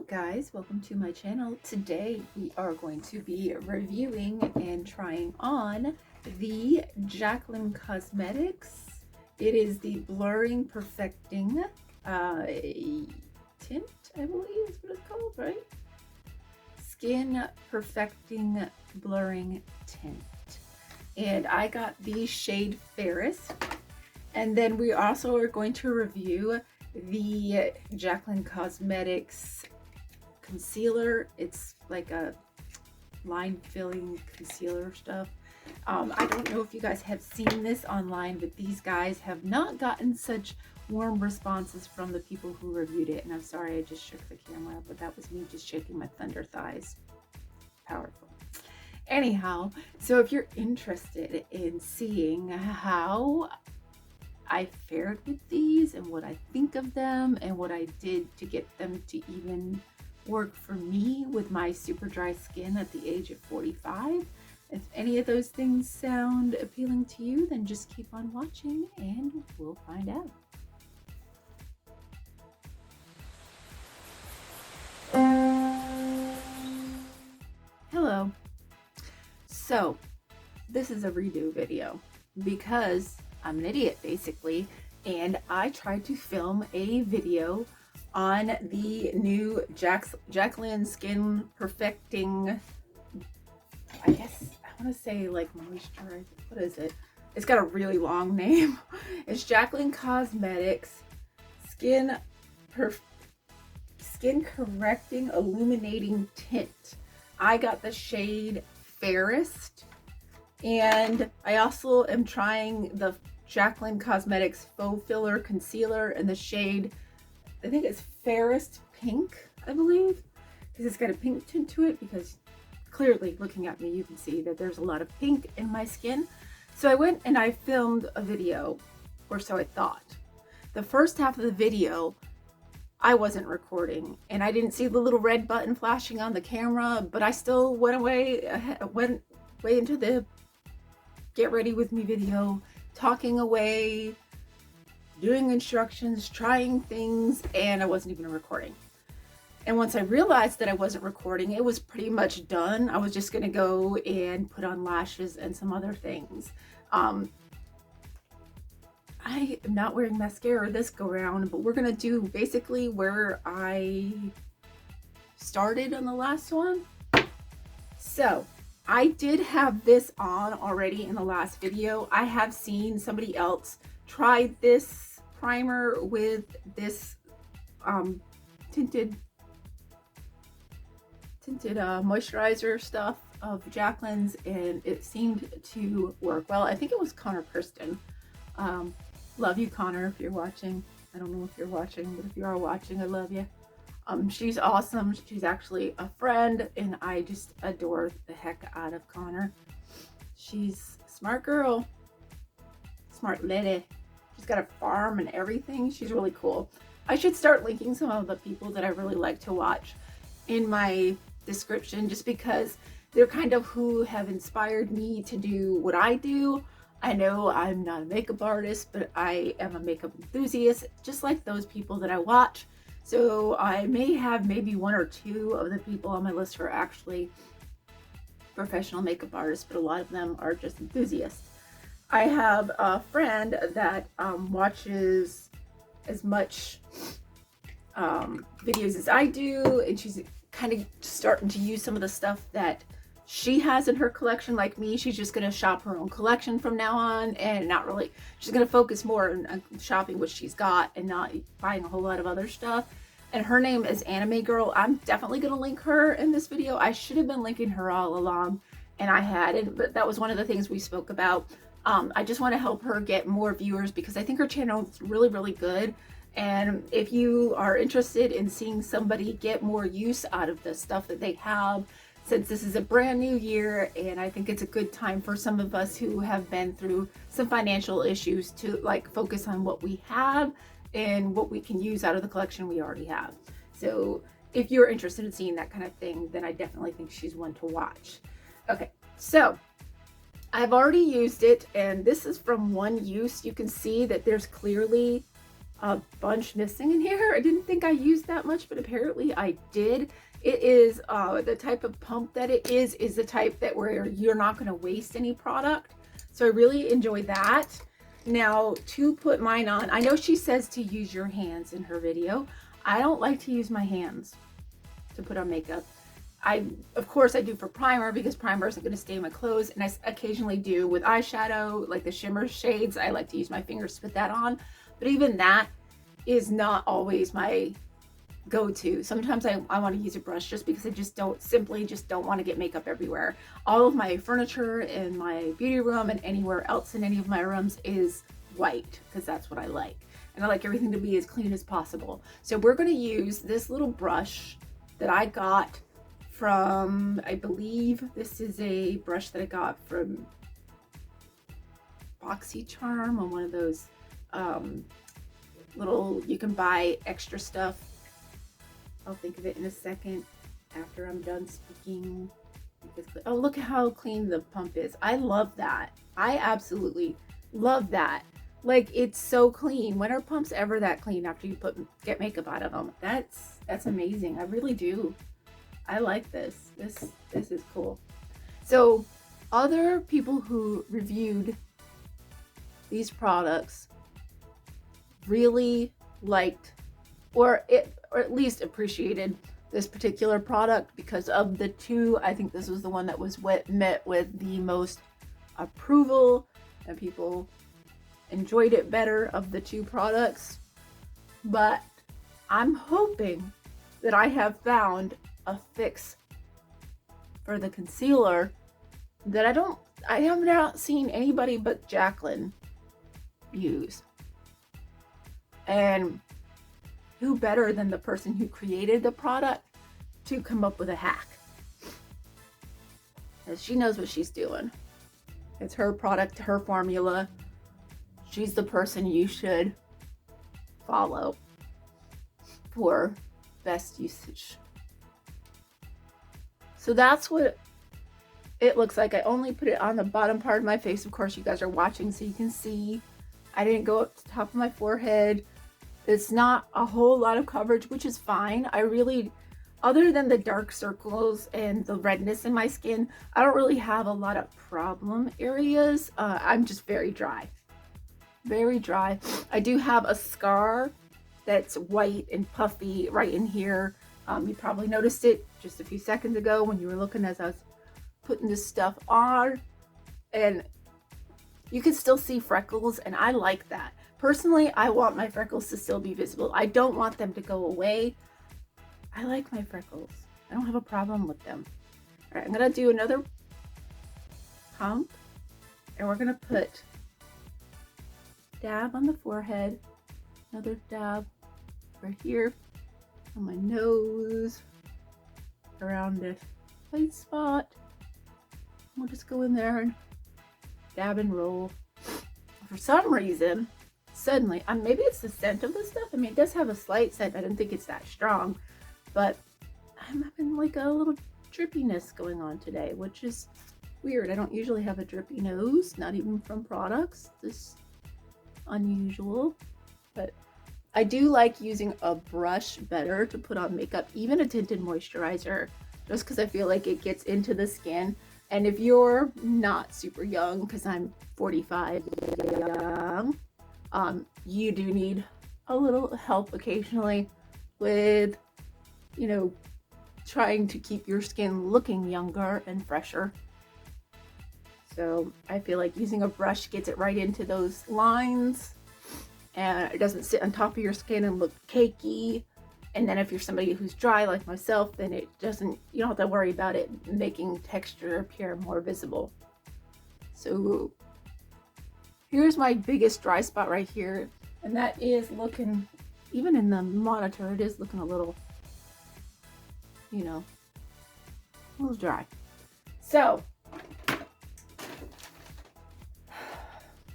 guys, welcome to my channel. Today we are going to be reviewing and trying on the Jaclyn Cosmetics. It is the Blurring Perfecting Tint, I believe is what it's called, right? Skin Perfecting Blurring Tint. And I got the shade Fairest. And then we also are going to review the Jaclyn Cosmetics concealer. It's like a line filling concealer stuff. I don't know if you guys have seen this online, but these guys have not gotten such warm responses from the people who reviewed it. And I'm sorry I just shook the camera, but that was me just shaking my thunder thighs. Powerful. Anyhow, so if you're interested in seeing how I fared with these and what I think of them and what I did to get them to even work for me with my super dry skin at the age of 45. If any of those things sound appealing to you, then just keep on watching and we'll find out. Hello. So this is a redo video because I'm an idiot basically, and I tried to film a video on the new Jaclyn Skin Perfecting, I guess I want to say like moisturizer, what is it? It's got a really long name. It's Jaclyn Cosmetics Skin Correcting Illuminating Tint. I got the shade Fairest, and I also am trying the Jaclyn Cosmetics Faux Filler Concealer in the shade, I think it's Fairest Pink, I believe, because it's got a pink tint to it, because clearly looking at me you can see that there's a lot of pink in my skin. So I went and I filmed a video, or so I thought. The first half of the video I wasn't recording and I didn't see the little red button flashing on the camera, but I still went way into the get ready with me video, talking away, doing instructions, trying things, and I wasn't even recording. And once I realized that I wasn't recording, it was pretty much done. I was just gonna go and put on lashes and some other things. I am not wearing mascara this go round, but we're gonna do basically where I started on the last one. So I did have this on already in the last video. I have seen somebody else try this primer with this tinted moisturizer stuff of Jaclyn's, and it seemed to work well. I think it was Connor Kirsten. Love you, Connor, if you're watching. I don't know if you're watching, but if you are watching, I love you. She's awesome. She's actually a friend, and I just adore the heck out of Connor. She's a smart girl, smart lady. She's got a farm and everything. She's really cool. I should start linking some of the people that I really like to watch in my description, just because they're kind of who have inspired me to do what I do. I know I'm not a makeup artist, but I am a makeup enthusiast, just like those people that I watch. So I may have maybe one or two of the people on my list who are actually professional makeup artists, but a lot of them are just enthusiasts. I have a friend that watches as much videos as I do, and she's kind of starting to use some of the stuff that she has in her collection. Like me, she's just going to shop her own collection from now on, and not really, she's going to focus more on shopping what she's got and not buying a whole lot of other stuff. And her name is Anime Girl. I'm definitely going to link her in this video. I should have been linking her all along, and I hadn't, but that was one of the things we spoke about. I just want to help her get more viewers because I think her channel is really, really good. And if you are interested in seeing somebody get more use out of the stuff that they have, since this is a brand new year, and I think it's a good time for some of us who have been through some financial issues to like focus on what we have and what we can use out of the collection we already have. So if you're interested in seeing that kind of thing, then I definitely think she's one to watch. Okay, so I've already used it, and this is from one use. You can see that there's clearly a bunch missing in here. I didn't think I used that much, but apparently I did. It is the type of pump that it is the type that where you're not going to waste any product. So I really enjoy that. Now to put mine on, I know she says to use your hands in her video. I don't like to use my hands to put on makeup. Of course I do for primer, because primer isn't going to stay in my clothes, and I occasionally do with eyeshadow, like the shimmer shades. I like to use my fingers to put that on, but even that is not always my go-to. Sometimes I want to use a brush just because I just don't want to get makeup everywhere. All of my furniture in my beauty room and anywhere else in any of my rooms is white, because that's what I like, and I like everything to be as clean as possible. So we're going to use this little brush that I got from, I believe this is a brush that I got from BoxyCharm, on one of those little, you can buy extra stuff. I'll think of it in a second after I'm done speaking. Oh, look at how clean the pump is. I love that. I absolutely love that. Like, it's so clean. When are pumps ever that clean after you get makeup out of them? That's amazing. I really do. I like this. This is cool. So other people who reviewed these products really liked, or at least appreciated this particular product, because of the two, I think this was the one that was met with the most approval, and people enjoyed it better of the two products. But I'm hoping that I have found a fix for the concealer that I have not seen anybody but Jaclyn use. And who better than the person who created the product to come up with a hack? As she knows what she's doing. It's her product, her formula. She's the person you should follow for best usage. So that's what it looks like. I only put it on the bottom part of my face. Of course, you guys are watching, so you can see. I didn't go up to the top of my forehead. It's not a whole lot of coverage, which is fine. I really, other than the dark circles and the redness in my skin, I don't really have a lot of problem areas. I'm just very dry. Very dry. I do have a scar that's white and puffy right in here. You probably noticed it just a few seconds ago when you were looking as I was putting this stuff on, and you can still see freckles, and I like that. Personally, I want my freckles to still be visible. I don't want them to go away. I like my freckles. I don't have a problem with them. All right, I'm gonna do another pump, and we're gonna put dab on the forehead, another dab right here on my nose, around this white spot. We'll just go in there and dab and roll. For some reason, suddenly, maybe it's the scent of the stuff. I mean, it does have a slight scent. I don't think it's that strong, but I'm having like a little drippiness going on today, which is weird. I don't usually have a drippy nose, not even from products. This is unusual, but I do like using a brush better to put on makeup, even a tinted moisturizer, just because I feel like it gets into the skin. And if you're not super young, because I'm 45 young, you do need a little help occasionally with, you know, trying to keep your skin looking younger and fresher. So I feel like using a brush gets it right into those lines, and it doesn't sit on top of your skin and look cakey. And then if you're somebody who's dry like myself, then you don't have to worry about it making texture appear more visible. So here's my biggest dry spot right here, and that is looking, even in the monitor, it is looking a little, you know, a little dry. So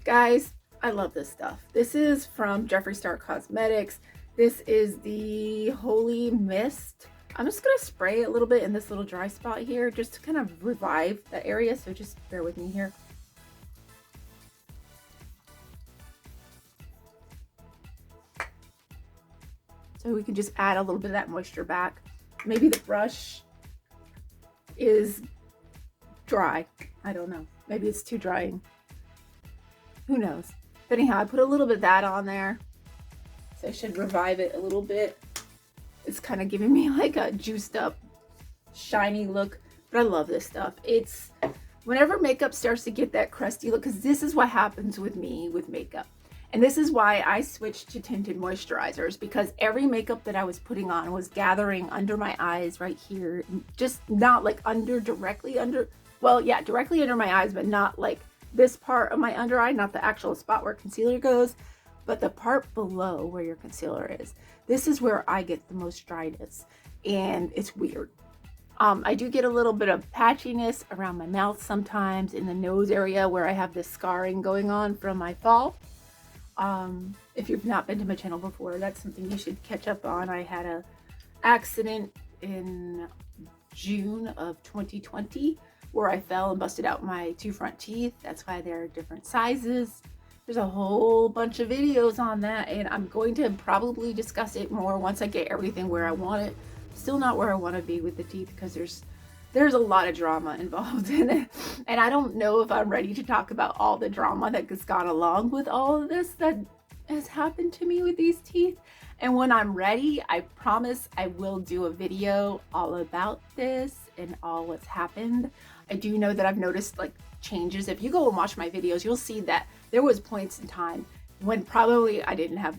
guys, I love this stuff. This is from Jeffree Star Cosmetics. This is the Holy Mist. I'm just gonna spray a little bit in this little dry spot here just to kind of revive that area, so just bear with me here. So we can just add a little bit of that moisture back. Maybe the brush is dry. I don't know. Maybe it's too drying. Who knows? But anyhow, I put a little bit of that on there. So I should revive it a little bit. It's kind of giving me like a juiced up, shiny look. But I love this stuff. It's whenever makeup starts to get that crusty look, because this is what happens with me with makeup. And this is why I switched to tinted moisturizers, because every makeup that I was putting on was gathering under my eyes right here. Just not like directly under, well, yeah, directly under my eyes, but not like this part of my under eye, not the actual spot where concealer goes, but the part below where your concealer is. This is where I get the most dryness, and it's weird. I do get a little bit of patchiness around my mouth sometimes, in the nose area where I have this scarring going on from my fall. If you've not been to my channel before, that's something you should catch up on. I had a accident in June of 2020 where I fell and busted out my 2 front teeth. That's why they're different sizes. There's a whole bunch of videos on that, and I'm going to probably discuss it more once I get everything where I want it. Still not where I want to be with the teeth, because there's a lot of drama involved in it, and I don't know if I'm ready to talk about all the drama that has gone along with all of this that has happened to me with these teeth. And when I'm ready, I promise I will do a video all about this and all what's happened. I do know that I've noticed like changes. If you go and watch my videos, you'll see that there was points in time when probably I didn't have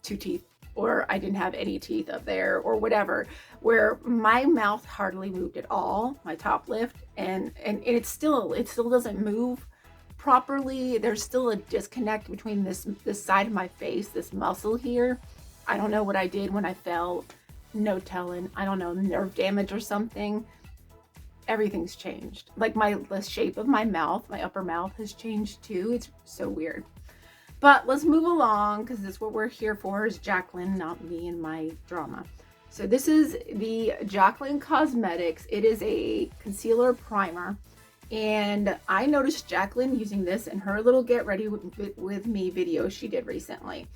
2 teeth, or I didn't have any teeth up there, or whatever, where my mouth hardly moved at all, my top lift, and it still doesn't move properly. There's still a disconnect between this side of my face, this muscle here. I don't know what I did when I fell, no telling. I don't know, nerve damage or something. Everything's changed. Like the shape of my mouth, my upper mouth has changed too. It's so weird. But let's move along, because that's what we're here for, is Jaclyn, not me and my drama. So this is the Jaclyn Cosmetics. It is a concealer primer. And I noticed Jaclyn using this in her little get ready with me video she did recently.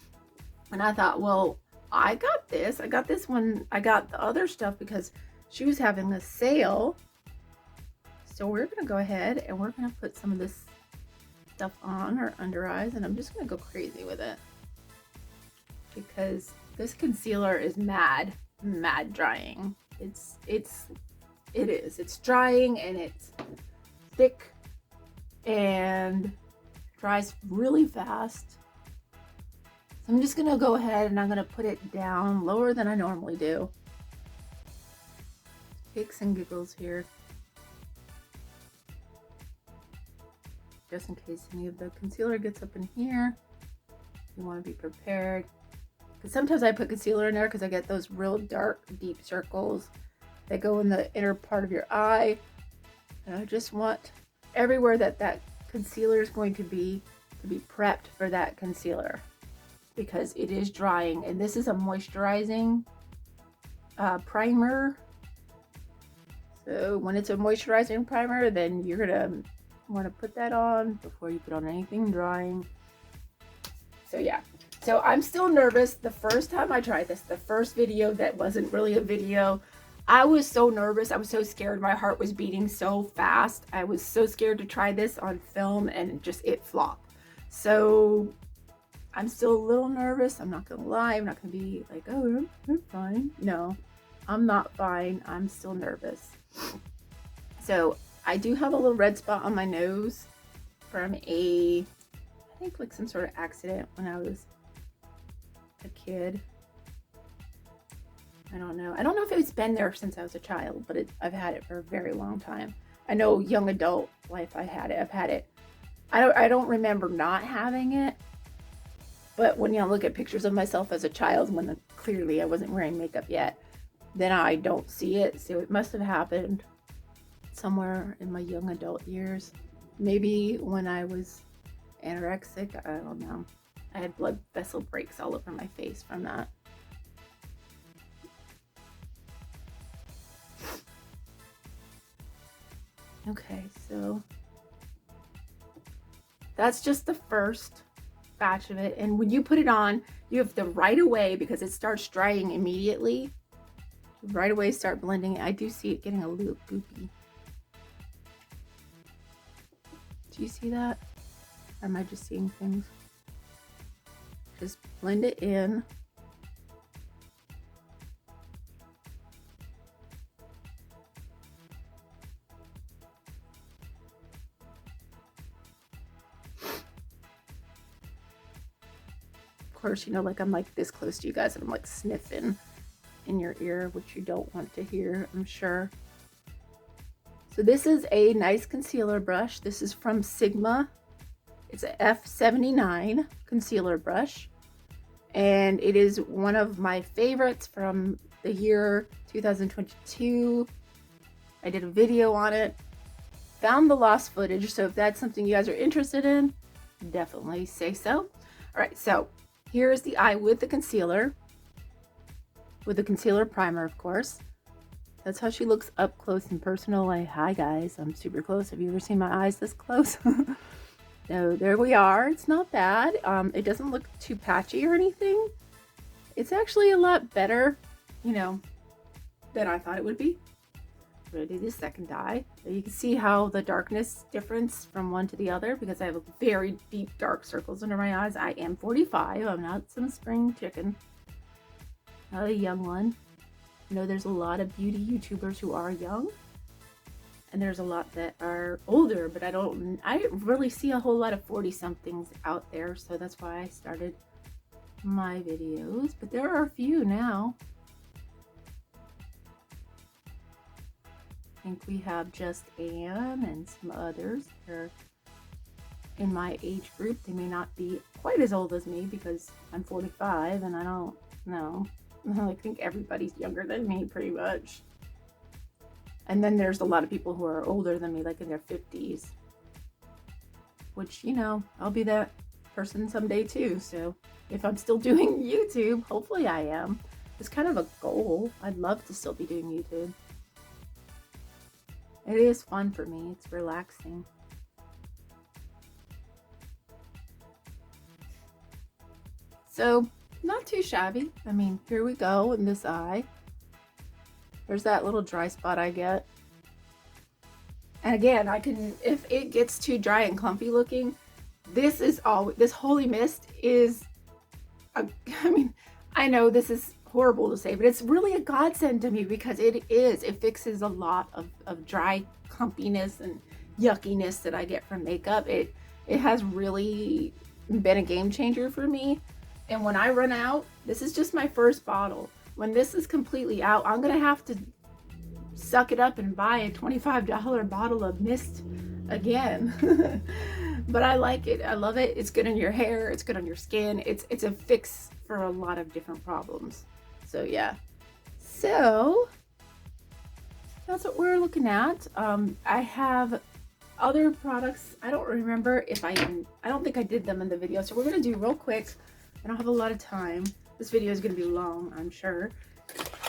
And I thought, well, I got this when I got the other stuff because she was having a sale. So we're going to go ahead and we're going to put some of this stuff on our under eyes, and I'm just going to go crazy with it because this concealer is mad drying. It's drying, and it's thick and dries really fast. So I'm just going to go ahead and I'm going to put it down lower than I normally do. Kicks and giggles here, just in case any of the concealer gets up in here. You want to be prepared, because sometimes I put concealer in there because I get those real dark, deep circles that go in the inner part of your eye, and I just want everywhere that concealer is going to be prepped for that concealer, because it is drying. And this is a moisturizing primer. So when it's a moisturizing primer, then you're gonna want to put that on before you put on anything drying. So yeah, so I'm still nervous. The first time I tried this, the first video that wasn't really a video, I was so nervous. I was so scared. My heart was beating so fast. I was so scared to try this on film, and it flopped. So I'm still a little nervous. I'm not gonna lie. I'm not gonna be like, oh, I'm fine. No, I'm not fine. I'm still nervous. So I do have a little red spot on my nose from I think like some sort of accident when I was a kid. I don't know if it's been there since I was a child, but I've had it for a very long time. I know young adult life I've had it. I don't remember not having it, but when you look at pictures of myself as a child, when clearly I wasn't wearing makeup yet, then I don't see it. So it must have happened somewhere in my young adult years. Maybe when I was anorexic, I don't know. I had blood vessel breaks all over my face from that. Okay, so that's just the first batch of it. And when you put it on, you have to right away, because it starts drying immediately, right away start blending it. I do see it getting a little goopy. Do you see that? Or am I just seeing things? Just blend it in. Of course, you know, like I'm like this close to you guys and I'm like sniffing in your ear, which you don't want to hear, I'm sure. So this is a nice concealer brush. This is from Sigma. It's a F79 concealer brush. And it is one of my favorites from the year 2022. I did a video on it. Found the lost footage, so if that's something you guys are interested in, definitely say so. All right, so here's the eye with the concealer. With the concealer primer, of course. That's how she looks up close and personal. Like, hi guys, I'm super close. Have you ever seen my eyes this close? So there we are. It's not bad. It doesn't look too patchy or anything. It's actually a lot better, you know, than I thought it would be. I'm gonna do the second eye. So you can see how the darkness difference from one to the other, because I have very deep dark circles under my eyes. I am 45. I'm not some spring chicken. Not a young one. I know there's a lot of beauty YouTubers who are young. And there's a lot that are older, but I didn't really see a whole lot of 40-somethings out there, so that's why I started my videos. But there are a few now. I think we have just Anne and some others. They're in my age group. They may not be quite as old as me because I'm 45 and I don't know. I think everybody's younger than me pretty much. And then there's a lot of people who are older than me, like in their 50s. Which, you know, I'll be that person someday too. So if I'm still doing YouTube, hopefully I am. It's kind of a goal. I'd love to still be doing YouTube. It is fun for me. It's relaxing. So, not too shabby. I mean, here we go in this eye. There's that little dry spot I get. And again, I can, if it gets too dry and clumpy looking, this Holy Mist is, I mean, I know this is horrible to say, but it's really a godsend to me because it fixes a lot of dry clumpiness and yuckiness that I get from makeup. It has really been a game changer for me. And when I run out, this is just my first bottle. When this is completely out, I'm gonna have to suck it up and buy a $25 bottle of mist again. But I like it. I love it. It's good on your hair. It's good on your skin. It's a fix for a lot of different problems. So yeah. So that's what we're looking at. I have other products. I don't remember if I don't think I did them in the video. So we're gonna do real quick. I don't have a lot of time. This video is going to be long, I'm sure.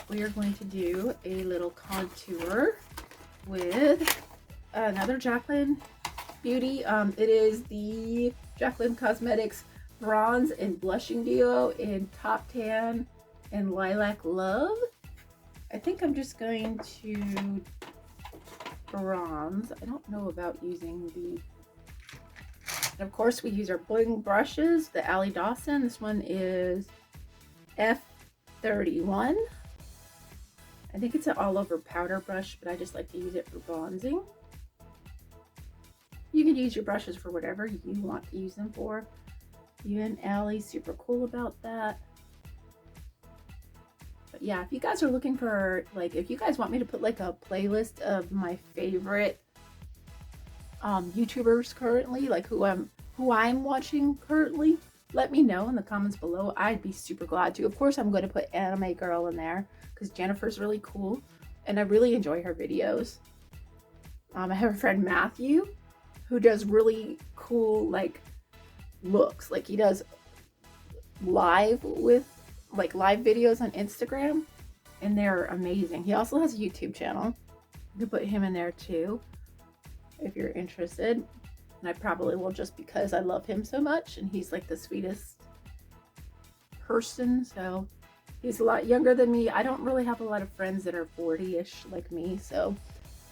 We are going to do a little contour with another Jaclyn Beauty. It is the Jaclyn Cosmetics Bronze and Blushing Duo in Top Tan and Lilac Love. I think I'm just going to bronze. I don't know about using the... And of course, we use our bling brushes, the Allie Dawson. This one is F31. I think it's an all-over powder brush, but I just like to use it for bronzing. You can use your brushes for whatever you want to use them for. You and Allie, super cool about that. But yeah, if you guys are looking for, like, if you guys want me to put like a playlist of my favorite YouTubers currently, like who I'm watching currently, let me know in the comments below. I'd be super glad to. Of course, I'm going to put Anime Girl in there because Jennifer's really cool and I really enjoy her videos. I have a friend Matthew who does really cool like looks. Like he does live videos on Instagram and they're amazing. He also has a YouTube channel. You can put him in there too if you're interested. And I probably will just because I love him so much and he's like the sweetest person. So he's a lot younger than me. I don't really have a lot of friends that are 40-ish like me. So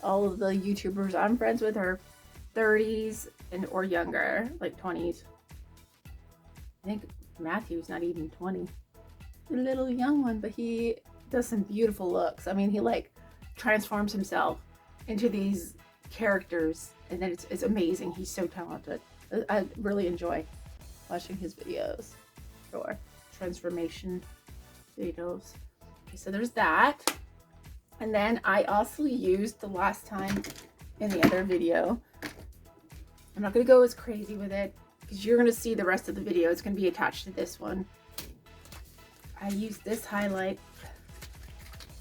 all of the YouTubers I'm friends with are 30s and or younger, like 20s. I think Matthew's not even 20. A little young one, but he does some beautiful looks. I mean, he like transforms himself into these characters, and then it's amazing. He's so talented. I really enjoy watching his videos or transformation videos. Okay, so there's that. And then I also used the last time in the other video. I'm not going to go as crazy with it because you're going to see the rest of the video. It's going to be attached to this one. I used this highlight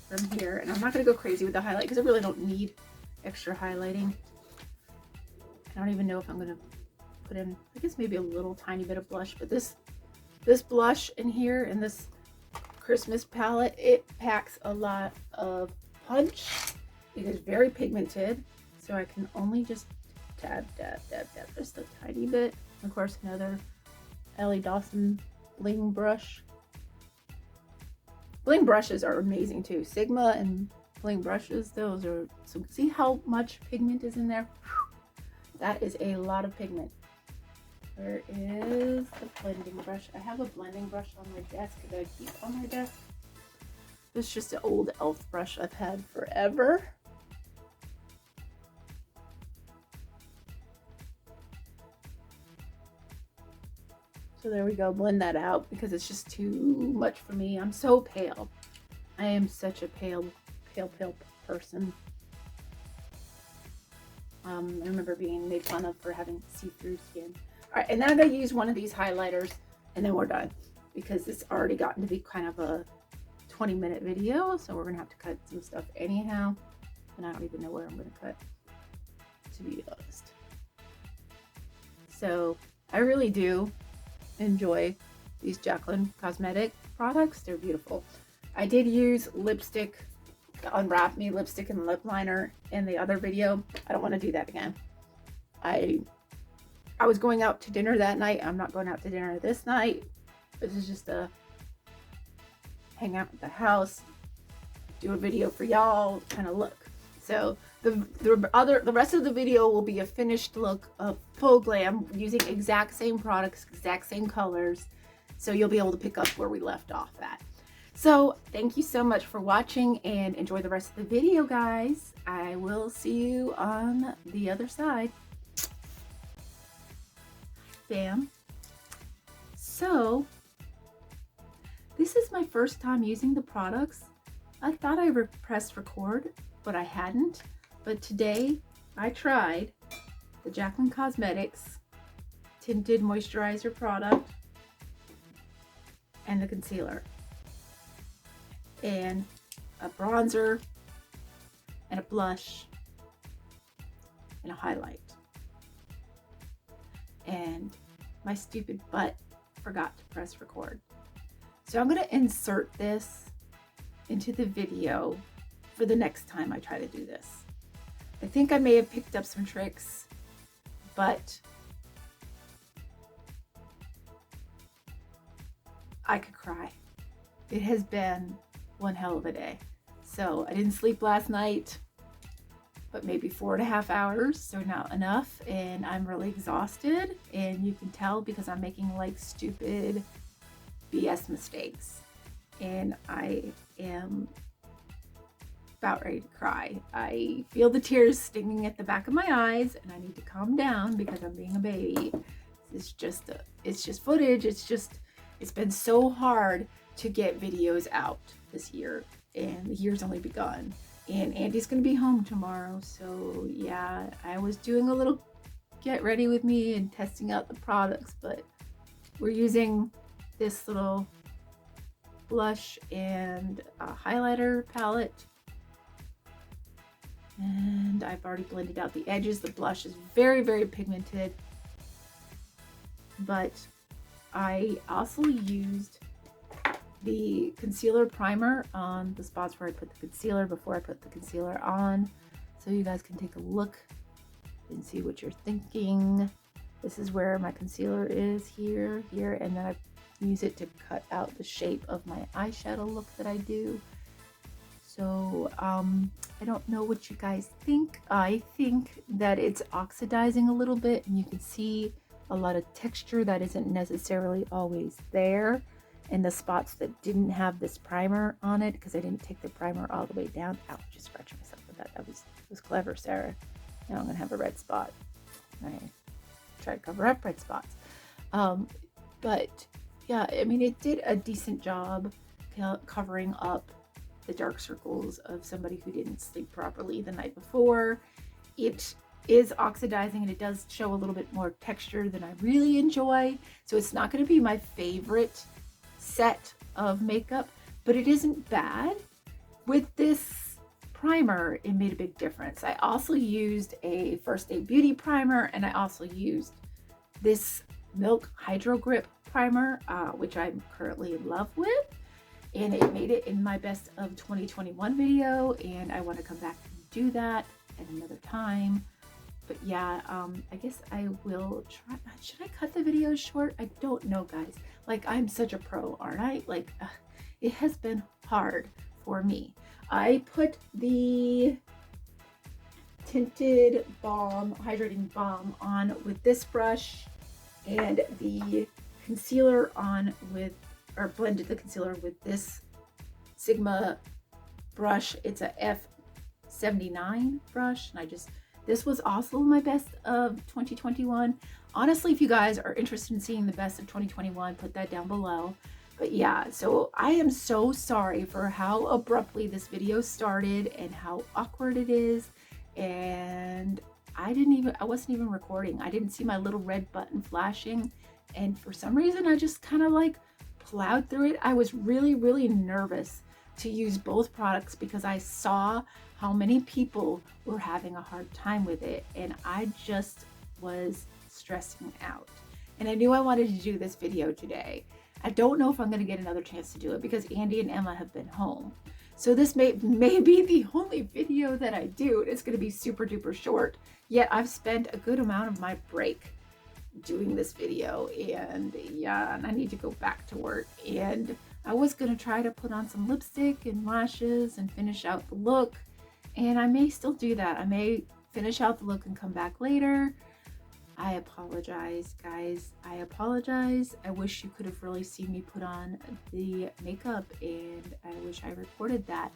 from here, and I'm not going to go crazy with the highlight because I really don't need extra highlighting. I don't even know if I'm going to put in, I guess maybe a little tiny bit of blush, but this blush in here in this Christmas palette, it packs a lot of punch. It is very pigmented, so I can only just dab just a tiny bit. Of course, another Ellie Dawson bling brush. Bling brushes are amazing too. Sigma and bling brushes, those are, so see how much pigment is in there? That is a lot of pigment. Where is the blending brush? I have a blending brush on my desk that I keep on my desk. It's just an old e.l.f. brush I've had forever. So there we go, blend that out because it's just too much for me. I'm so pale. I am such a pale person. I remember being made fun of for having see-through skin. All right, and then I'm gonna use one of these highlighters and then we're done because it's already gotten to be kind of a 20-minute video. So we're gonna have to cut some stuff anyhow. And I don't even know where I'm gonna cut, to be honest. So I really do enjoy these Jaclyn Cosmetic products. They're beautiful. I did use lipstick, the Unwrap Me lipstick and lip liner in the other video. I don't want to do that again. I was going out to dinner that night. I'm not going out to dinner this night. This is just a hang out at the house, do a video for y'all kind of look. So the rest of the video will be a finished look of full glam using exact same products, exact same colors. So you'll be able to pick up where we left off at. So thank you so much for watching and enjoy the rest of the video, guys. I will see you on the other side. Bam. So this is my first time using the products. I thought I pressed record, but I hadn't. But today I tried the Jaclyn Cosmetics Tinted Moisturizer product and the concealer and a bronzer and a blush and a highlight. And my stupid butt forgot to press record. So I'm going to insert this into the video for the next time I try to do this. I think I may have picked up some tricks, but I could cry. It has been one hell of a day. So I didn't sleep last night, but maybe 4.5 hours, so not enough, and I'm really exhausted, and you can tell because I'm making like stupid BS mistakes, and I am about ready to cry. I feel the tears stinging at the back of my eyes, and I need to calm down because I'm being a baby. It's just footage. It's been so hard to get videos out this year, and the year's only begun. And Andy's gonna be home tomorrow, so yeah, I was doing a little get ready with me and testing out the products, but we're using this little blush and highlighter palette, and I've already blended out the edges. The blush is very, very pigmented, but I also used the concealer primer on the spots where I put the concealer before I put the concealer on, so you guys can take a look and see what you're thinking. This is where my concealer is, here, and then I use it to cut out the shape of my eyeshadow look that I do. So I don't know what you guys think. I think that it's oxidizing a little bit, and you can see a lot of texture that isn't necessarily always there in the spots that didn't have this primer on it, because I didn't take the primer all the way down. Ow, just scratching myself with that. That was clever, Sarah. Now I'm gonna have a red spot. I try to cover up red spots. But yeah, I mean, it did a decent job covering up the dark circles of somebody who didn't sleep properly the night before. It is oxidizing, and it does show a little bit more texture than I really enjoy. So it's not going to be my favorite set of makeup, but it isn't bad. With this primer, it made a big difference. I also used a First Aid Beauty primer, and I also used this Milk Hydro Grip primer, which I'm currently in love with. And it made it in my best of 2021 video, and I want to come back and do that at another time. But yeah, I guess I will try. Should I cut the videos short? I don't know, guys. Like, I'm such a pro, aren't I? Like, it has been hard for me. I put the tinted balm, hydrating balm on with this brush, and the concealer on with, or blended the concealer with this Sigma brush. It's a F79 brush, and this was also my best of 2021. Honestly, if you guys are interested in seeing the best of 2021, put that down below. But yeah, so I am so sorry for how abruptly this video started and how awkward it is. And I wasn't even recording. I didn't see my little red button flashing. And for some reason, I just kind of like plowed through it. I was really, really nervous to use both products because I saw how many people were having a hard time with it, and I just was stressing out. And I knew I wanted to do this video today. I don't know if I'm going to get another chance to do it because Andy and Emma have been home. So this may be the only video that I do. It's going to be super duper short, yet I've spent a good amount of my break doing this video, and yeah, and I need to go back to work. And I was going to try to put on some lipstick and lashes and finish out the look, and I may still do that. I may finish out the look and come back later. I apologize, guys. I apologize. I wish you could have really seen me put on the makeup, and I wish I recorded that.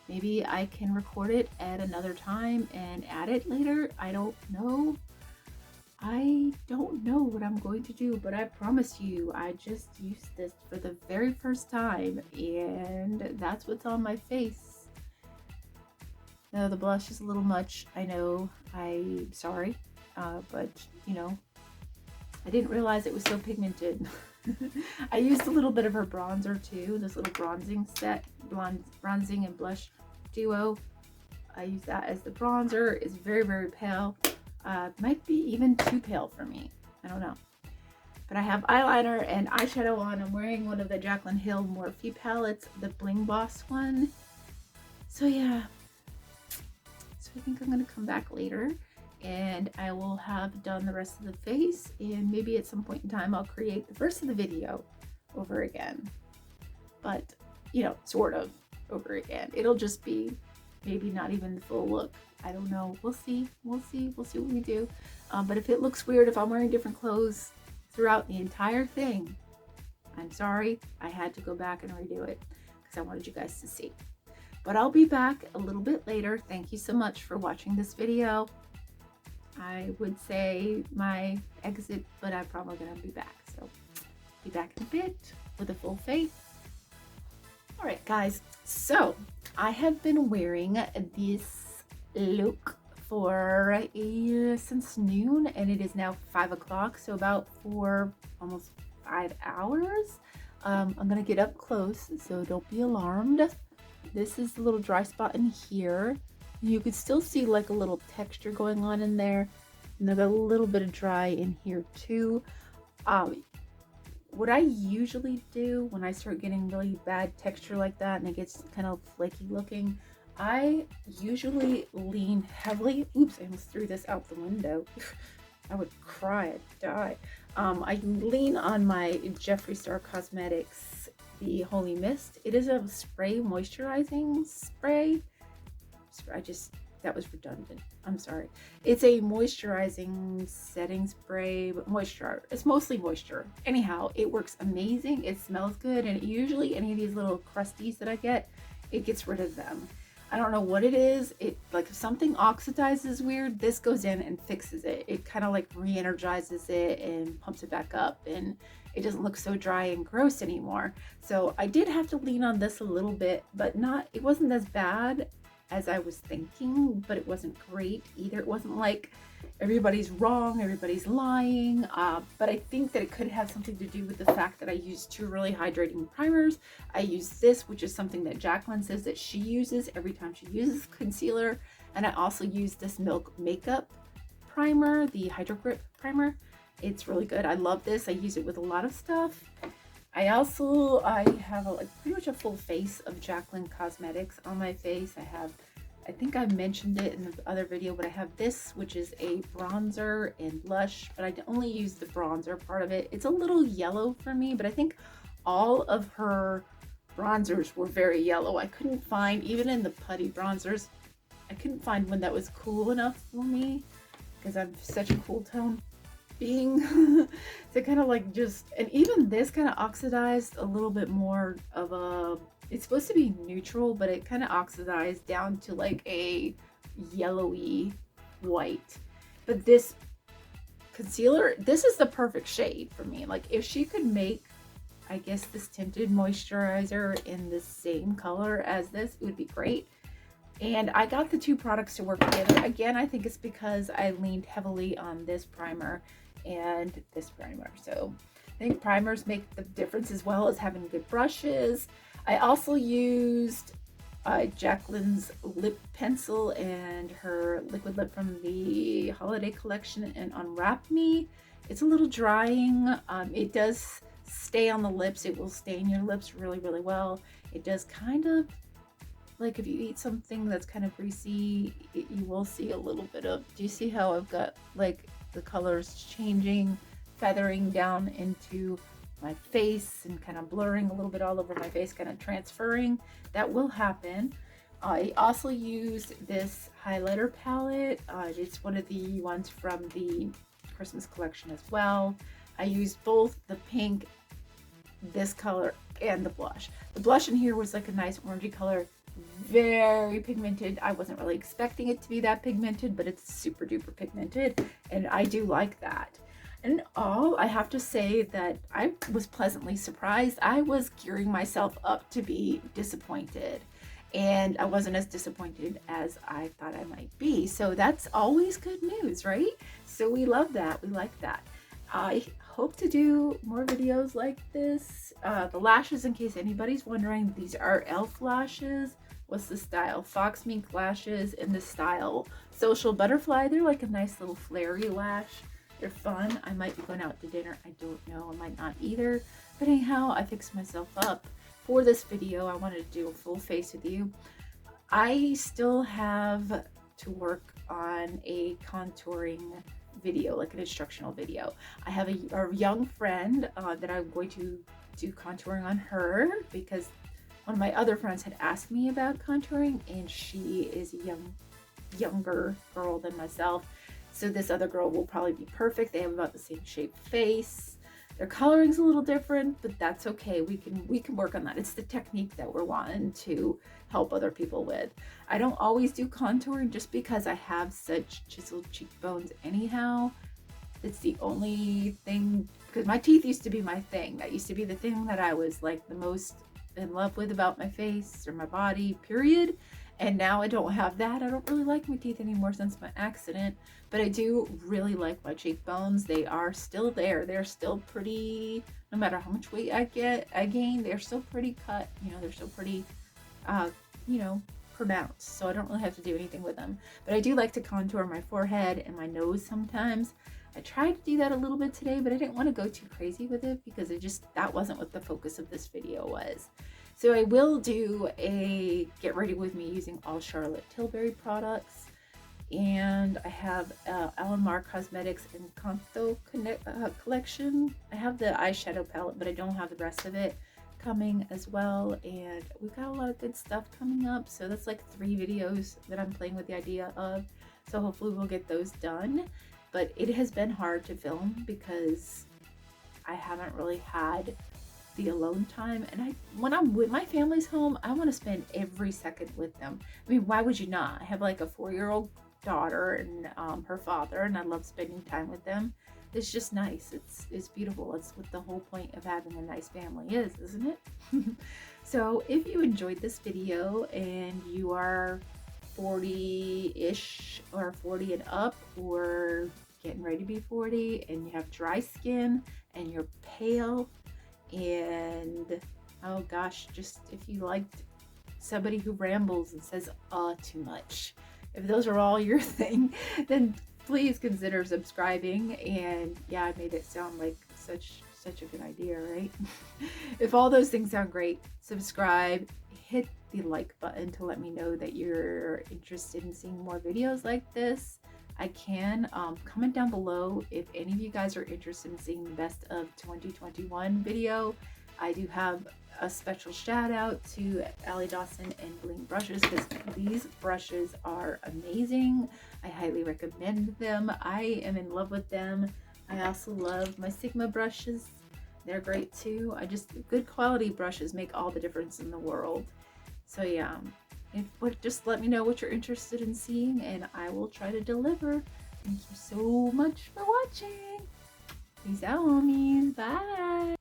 Maybe I can record it at another time and add it later. I don't know. I don't know what I'm going to do, but I promise you, I just used this for the very first time, and that's what's on my face. No, the blush is a little much. I know. I'm sorry. But, you know, I didn't realize it was so pigmented. I used a little bit of her bronzer too, this little bronzing set, bronzing and blush duo. I use that as the bronzer. It's very, very pale. Might be even too pale for me. I don't know. But I have eyeliner and eyeshadow on. I'm wearing one of the Jaclyn Hill Morphe palettes, the Bling Boss one. So yeah. So I think I'm going to come back later, and I will have done the rest of the face, and maybe at some point in time I'll create the rest of the video over again. But, you know, sort of over again. It'll just be maybe not even the full look. I don't know. We'll see. We'll see what we do. But if it looks weird, if I'm wearing different clothes throughout the entire thing, I'm sorry. I had to go back and redo it because I wanted you guys to see. But I'll be back a little bit later. Thank you so much for watching this video. I would say my exit, but I'm probably going to be back. So be back in a bit with a full face. All right, guys. So I have been wearing this look for since noon, and it is now 5 o'clock. So about almost 5 hours. I'm going to get up close, so don't be alarmed. This is a little dry spot in here. You could still see like a little texture going on in there, and there's a little bit of dry in here too. What I usually do when I start getting really bad texture like that and it gets kind of flaky looking, I usually lean heavily. Oops, I almost threw this out the window. I would cry, I'd die. I lean on my Jeffree Star Cosmetics, the Holy Mist. It is a spray moisturizing spray. That was redundant. I'm sorry. It's a moisturizing setting spray, but moisture. It's mostly moisture. Anyhow, it works amazing. It smells good, and usually any of these little crusties that I get, it gets rid of them. I don't know what it is. It, like, if something oxidizes weird, this goes in and fixes it. It kind of like re-energizes it and pumps it back up, and it doesn't look so dry and gross anymore. So I did have to lean on this a little bit, but it wasn't as bad as I was thinking, but it wasn't great either. It wasn't like everybody's wrong, everybody's lying, but I think that it could have something to do with the fact that I used 2 really hydrating primers. I used this, which is something that Jaclyn says that she uses every time she uses concealer, and I also use this Milk Makeup primer, the Hydro Grip primer. It's really good. I love this. I use it with a lot of stuff. I have pretty much a full face of Jaclyn Cosmetics on my face. I think I mentioned it in the other video, but I have this, which is a bronzer and blush, but I only use the bronzer part of it. It's a little yellow for me, but I think all of her bronzers were very yellow. I couldn't find, even in the putty bronzers, I couldn't find one that was cool enough for me, because I'm such a cool tone being. So kind of like and even this kind of oxidized a little bit more of a, it's supposed to be neutral, but it kind of oxidized down to like a yellowy white. But this concealer, this is the perfect shade for me. Like, if she could make, I guess, this tinted moisturizer in the same color as this, it would be great. And I got the 2 products to work together. Again, I think it's because I leaned heavily on this primer and this primer. So I think primers make the difference, as well as having good brushes. I also used Jaclyn's lip pencil and her liquid lip from the holiday collection and Unwrap Me. It's a little drying. It does stay on the lips. It will stain your lips really, really well. It does kind of, like, if you eat something that's kind of greasy, you will see a little bit of, do you see how I've got like the colors changing, feathering down into my face and kind of blurring a little bit all over my face, kind of transferring? That will happen. I also used this highlighter palette. It's one of the ones from the Christmas collection as well. I used both the pink, this color, and the blush. The blush in here was like a nice orangey color, very pigmented. I wasn't really expecting it to be that pigmented, but it's super duper pigmented, and I do like that. And all, I have to say that I was pleasantly surprised. I was gearing myself up to be disappointed, and I wasn't as disappointed as I thought I might be. So that's always good news, right? So we love that. We like that. I hope to do more videos like this. The lashes, in case anybody's wondering, these are e.l.f. lashes. What's the style? Fox Mink lashes in the style Social Butterfly. They're like a nice little flary lash. They're fun. I might be going out to dinner. I don't know. I might not either. But anyhow, I fixed myself up for this video. I wanted to do a full face with you. I still have to work on a contouring video, like an instructional video. I have a young friend that I'm going to do contouring on her, because one of my other friends had asked me about contouring, and she is a younger girl than myself. So this other girl will probably be perfect. They have about the same shaped face. Their coloring's a little different, but that's okay. We can work on that. It's the technique that we're wanting to help other people with. I don't always do contouring just because I have such chiseled cheekbones anyhow. It's the only thing, because my teeth used to be my thing. That used to be the thing that I was like the most in love with about my face or my body, period. And now I don't have that. I don't really like my teeth anymore since my accident, but I do really like my cheekbones. They are still there. They're still pretty, no matter how much weight I gain, they're still pretty cut. You know, they're still pretty, pronounced. So I don't really have to do anything with them. But I do like to contour my forehead and my nose sometimes. I tried to do that a little bit today, but I didn't want to go too crazy with it because that wasn't what the focus of this video was. So I will do a get ready with me using all Charlotte Tilbury products. And I have Alamar Cosmetics Encanto collection. I have the eyeshadow palette, but I don't have the rest of it coming as well. And we've got a lot of good stuff coming up. So that's like 3 videos that I'm playing with the idea of. So hopefully we'll get those done. But it has been hard to film because I haven't really had the alone time, and when I'm with my family's home, I want to spend every second with them. I mean, why would you not? I have like a 4-year-old daughter and her father, and I love spending time with them. It's just nice. It's beautiful. It's what the whole point of having a nice family is, isn't it? So if you enjoyed this video and you are 40-ish or 40 and up, or getting ready to be 40, and you have dry skin and you're pale, and oh gosh, just if you liked somebody who rambles and says too much, if those are all your thing, then please consider subscribing. And yeah, I made it sound like such a good idea, right? If all those things sound great, subscribe, hit the like button to let me know that you're interested in seeing more videos like this. I can comment down below if any of you guys are interested in seeing the best of 2021 video. I do have a special shout out to Allie Dawson and Bling Brushes, because these brushes are amazing. I highly recommend them. I am in love with them. I also love my Sigma brushes. They're great too. Good quality brushes make all the difference in the world. So yeah, just let me know what you're interested in seeing, and I will try to deliver. Thank you so much for watching. Peace out, homies. Bye.